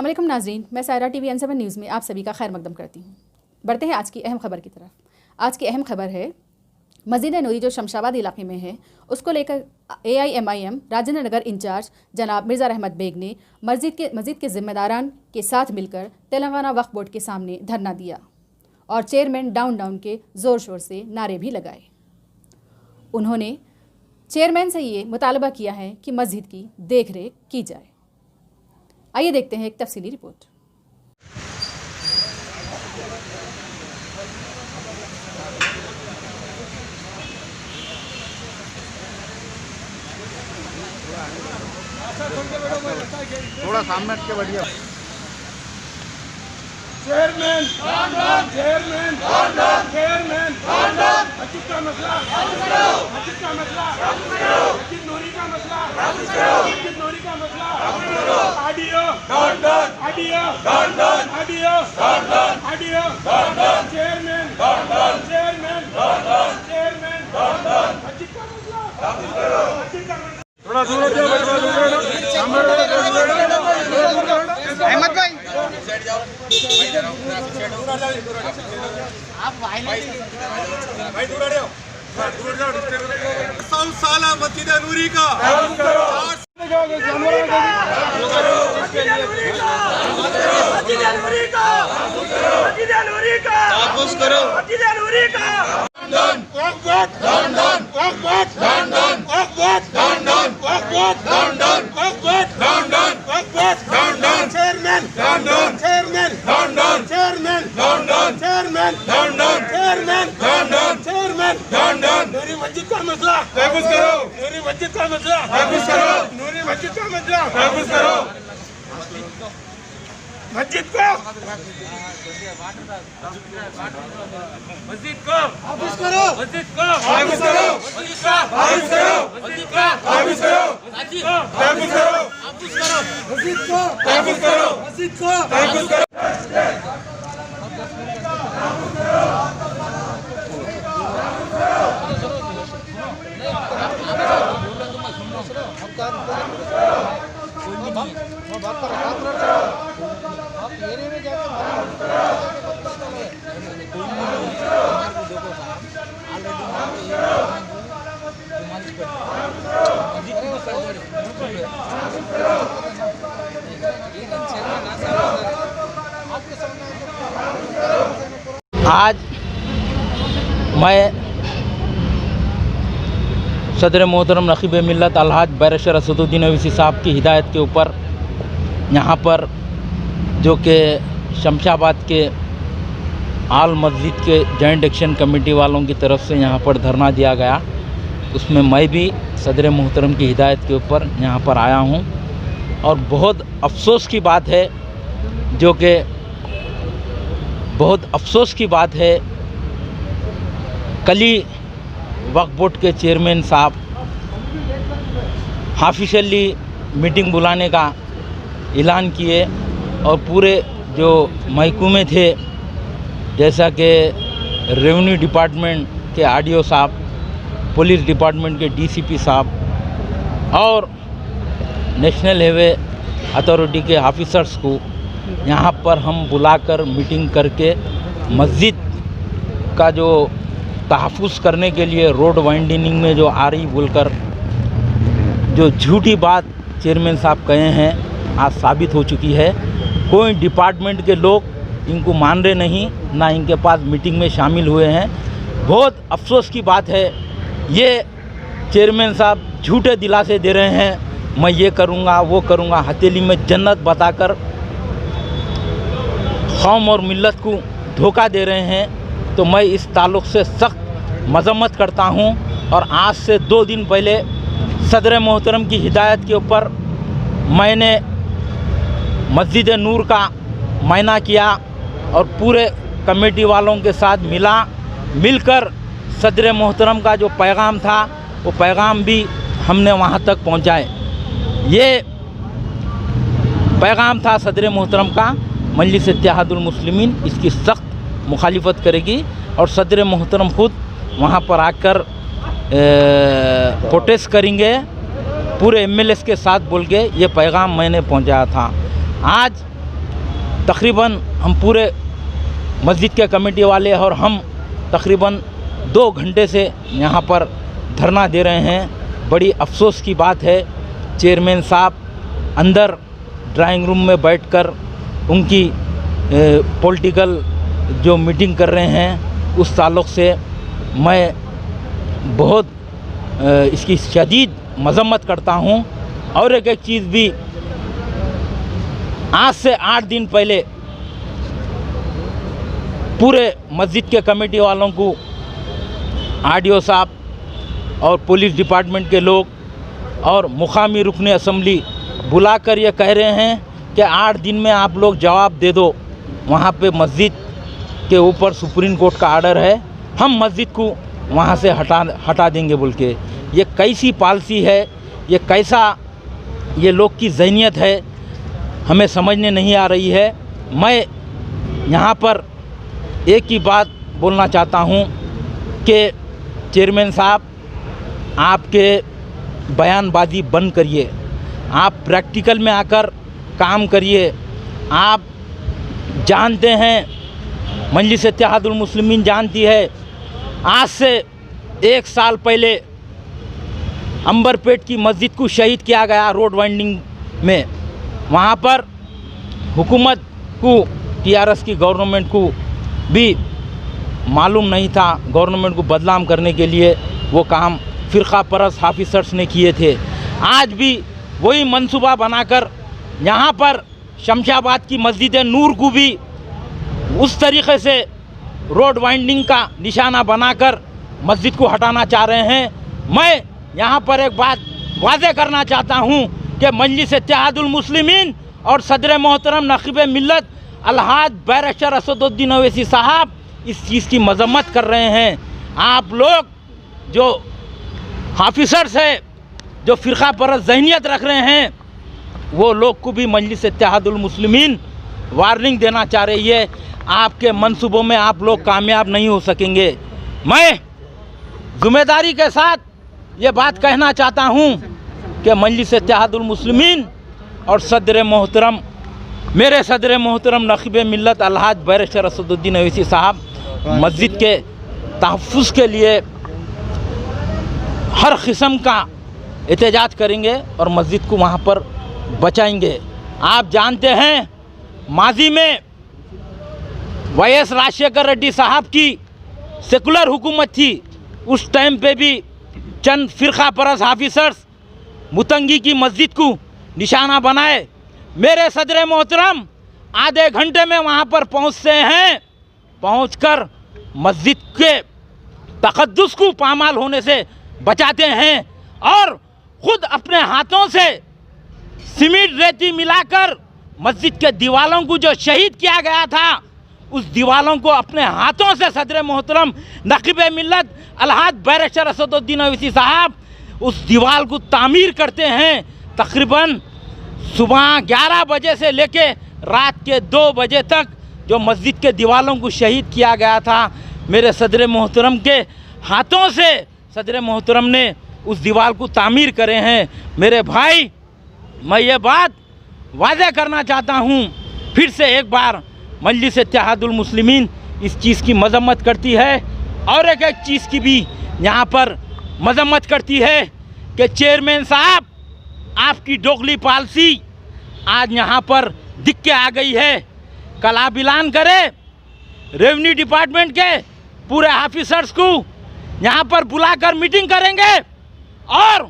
अस्सलाम वालेकुम नाज़रीन, मैं सायरा टीवी N7 न्यूज़ में आप सभी का खैर मकदम करती हूँ। बढ़ते हैं आज की अहम खबर की तरफ। आज की अहम खबर है मस्जिद नूरी जो शमशाबाद इलाके में है, उसको लेकर AIMIM राजेंद्र नगर इंचार्ज जनाब मिर्ज़ा रहमत बेग ने मस्जिद के ज़िम्मेदारान के साथ मिलकर तेलंगाना वक्फ बोर्ड के सामने धरना दिया और चेयरमैन डाउन के ज़ोर शोर से नारे भी लगाए। उन्होंने चेयरमैन से ये मुतालबा किया है कि मस्जिद की देख रेख की जाए। आइए देखते हैं एक तफसीली रिपोर्ट। थोड़ा सामने के बढ़िया चेयरमैन चेयरमैन चेयरमैन मस्जिद का मसला मस्जिद का मसला मस्जिद नूरी का मसला मस्जिद नूरी का मसला audio audio audio audio chairman chairman chairman मस्जिद का मसला मस्जिद का मसला थोड़ा दूर हो अहमद भाई साला मस्जिद नूरी का नूरी मस्जिद का मसला नूरी मस्जिद का मसला नूरी मस्जिद का मसला मस्जिद को मस्जिद को वापस करो मस्जिद को वापस करो मस्जिद को वापस करो मस्जिद को वापस करो मस्जिद को वापस करो मस्जिद को वापस करो मस्जिद को वापस करो आज मैं सदर मोहतरम नक़ीब मिल्लत अलहाज बैरिस्टर असदुद्दीन ओवैसी साहब की हिदायत के ऊपर यहाँ पर जो कि शमशाबाद के आल मस्जिद के जॉइंट एक्शन कमेटी वालों की तरफ से यहाँ पर धरना दिया गया, उसमें मैं भी सदर मोहतरम की हिदायत के ऊपर यहाँ पर आया हूँ। और बहुत अफसोस की बात है, जो कि बहुत अफसोस की बात है, कल ही वक्फ बोर्ड के चेयरमैन साहब ऑफिशियली मीटिंग बुलाने का ऐलान किए और पूरे जो महकमे थे, जैसा कि रेवेन्यू डिपार्टमेंट के आरडीओ साहब, पुलिस डिपार्टमेंट के डीसीपी साहब और नेशनल हाईवे अथॉरिटी के ऑफिसर्स को यहाँ पर हम बुलाकर मीटिंग करके मस्जिद का जो तहफ़्फ़ुज़ करने के लिए रोड वाइंडनिंग में जो आ रही बोलकर जो झूठी बात चेयरमैन साहब कहे हैं, आज साबित हो चुकी है। कोई डिपार्टमेंट के लोग इनको मान रहे नहीं, ना इनके पास मीटिंग में शामिल हुए हैं। बहुत अफसोस की बात है, ये चेयरमैन साहब झूठे दिलासे दे रहे हैं, मैं ये करूँगा वो करूँगा, हथेली में जन्नत बताकर कौम और मिल्लत को धोखा दे रहे हैं। तो मैं इस ताल्लुक़ से सख्त मज़म्मत करता हूँ। और आज से 2 दिन पहले सदर मोहतरम की हिदायत के ऊपर मैंने मस्जिद नूर का मायना किया और पूरे कमेटी वालों के साथ मिलकर सदर मोहतरम का जो पैगाम था वो पैगाम भी हमने वहाँ तक पहुँचाए। ये पैगाम था सदर मोहतरम का, मजलिस इत्तेहादुल मुस्लिमीन इसकी सख्त मुखालिफत करेगी और सदर मोहतरम ख़ुद वहाँ पर आकर प्रोटेस्ट करेंगे। पूरे एमएलएस के साथ बोल के ये पैगाम मैंने पहुँचाया था। आज तकरीबन हम पूरे मस्जिद के कमेटी वाले और हम तकरीबन 2 घंटे से यहाँ पर धरना दे रहे हैं। बड़ी अफसोस की बात है, चेयरमैन साहब अंदर ड्राइंग रूम में बैठकर उनकी पॉलिटिकल जो मीटिंग कर रहे हैं, उस ताल्लुक़ से मैं बहुत इसकी शदीद मज़म्मत करता हूँ। और एक चीज़ भी, आज से 8 दिन पहले पूरे मस्जिद के कमेटी वालों को आरडीओ साहब और पुलिस डिपार्टमेंट के लोग और मुकामी रुकने असम्बली बुलाकर ये कह रहे हैं कि 8 दिन में आप लोग जवाब दे दो। वहाँ पे मस्जिद के ऊपर सुप्रीम कोर्ट का आर्डर है, हम मस्जिद को वहाँ से हटा देंगे बोल के। ये कैसी पॉलिसी है, ये कैसा ये लोग की ज़हनियत है, हमें समझने नहीं आ रही है। मैं यहाँ पर एक ही बात बोलना चाहता हूँ कि चेयरमैन साहब, आपके बयानबाजी बंद करिए, आप प्रैक्टिकल में आकर काम करिए। आप जानते हैं, मजलिस इत्तेहादुल मुस्लिमीन जानती है, आज से 1 साल पहले अंबरपेट की मस्जिद को शहीद किया गया रोड वाइंडिंग में। वहाँ पर हुकूमत को, टीआरएस की गवर्नमेंट को भी मालूम नहीं था, गवर्नमेंट को बदनाम करने के लिए वो काम फ़िरक़ा परस्त ऑफिसर्स ने किए थे। आज भी वही मंसूबा बनाकर यहाँ पर शमशाबाद की मस्जिद नूर को भी उस तरीक़े से रोड वाइंडिंग का निशाना बनाकर मस्जिद को हटाना चाह रहे हैं। मैं यहाँ पर एक बात वाज़ेह करना चाहता हूँ कि मजलिस इत्तेहादुल मुस्लिमीन और सदर मोहतरम नक़ीब मिल्लत अलहाज बैरिस्टर असदुद्दीन ओवैसी साहब इस चीज़ की मज़म्मत कर रहे हैं। आप लोग जो ऑफिसर्स है, जो फ़िरक़ा परस्त ज़हनियत रख रहे हैं, वो लोग को भी मजलिस इत्तेहादुल मुस्लिमीन वार्निंग देना चाह रही है। आपके मंसूबों में आप लोग कामयाब नहीं हो सकेंगे। मैं ज़िम्मेदारी के साथ ये बात कहना चाहता हूँ कि मजलिस इत्तेहादुल मुस्लिमीन और सदर मोहतरम, मेरे सदर मोहतरम नक़ीब मिल्लत अलहाज बैरिस्टर असदुद्दीन ओवैसी साहब मस्जिद के तहफ़्फ़ुज़ के लिए हर किस्म का एहतजाज करेंगे और मस्जिद को वहाँ पर बचाएंगे। आप जानते हैं, माजी में वाईएस राजशेखर रेड्डी साहब की सेकुलर हुकूमत थी, उस टाइम पे भी चंद फ़िरक़ा परस्त ऑफिसर्स मुतंगी की मस्जिद को निशाना बनाए। मेरे सदर मोहतरम आधे घंटे में वहाँ पर पहुँचते हैं, पहुँचकर मस्जिद के तक़द्दुस को पामाल होने से बचाते हैं और ख़ुद अपने हाथों से सीमेंट रेती मिलाकर मस्जिद के दीवारों को जो शहीद किया गया था, उस दीवारों को अपने हाथों से सदर मोहतरम नक़ीब मिल्लत अलहाज बैरिस्टर असदुद्दीन ओवैसी साहब उस दीवार को तामीर करते हैं। तकरीबन सुबह 11 बजे से लेके रात के 2 बजे तक जो मस्जिद के दीवारों को शहीद किया गया था, मेरे सदर मोहतरम के हाथों से सदर मोहतरम ने उस दीवार को तामीर करे हैं। मेरे भाई, मैं ये बात वाज़ेह करना चाहता हूँ फिर से एक बार, मजलिस इत्तेहादुल मुस्लिमीन इस चीज़ की मज़म्मत करती है और एक चीज़ की भी यहाँ पर मज़म्मत करती है कि चेयरमैन साहब, आपकी दोगली पॉलिसी आज यहाँ पर दिख के आ गई है। कल आप ऐलान करें, रेवेन्यू डिपार्टमेंट के पूरे ऑफिसर्स को यहाँ पर बुलाकर मीटिंग करेंगे और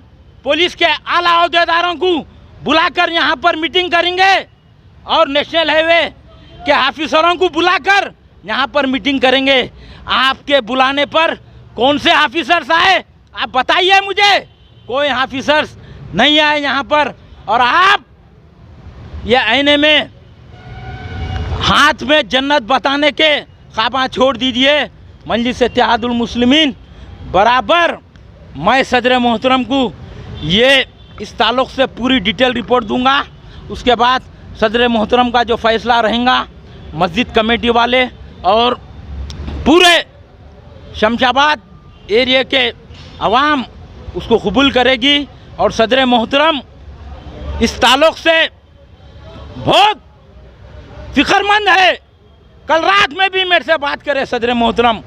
पुलिस के आला अहदेदारों को बुलाकर यहाँ पर मीटिंग करेंगे और नेशनल हाईवे के ऑफिसरों को बुलाकर यहाँ पर मीटिंग करेंगे। आपके बुलाने पर कौन से ऑफिसर्स आए, आप बताइए मुझे। कोई ऑफिसर्स नहीं आए यहाँ पर, और आप ये आईने में हाथ में जन्नत बताने के ख्वाब छोड़ दीजिए। मजलिस इत्तेहादुल मुस्लिमीन बराबर, मैं सदर मोहतरम को ये इस ताल्लुक़ से पूरी डिटेल रिपोर्ट दूंगा। उसके बाद सदर मोहतरम का जो फ़ैसला रहेगा, मस्जिद कमेटी वाले और पूरे शमशाबाद एरिया के अवाम उसको कबूल करेगी और सदर मोहतरम इस ताल्लुक़ से बहुत फिक्रमंद है। कल रात में भी मेरे से बात करे सदर मोहतरम,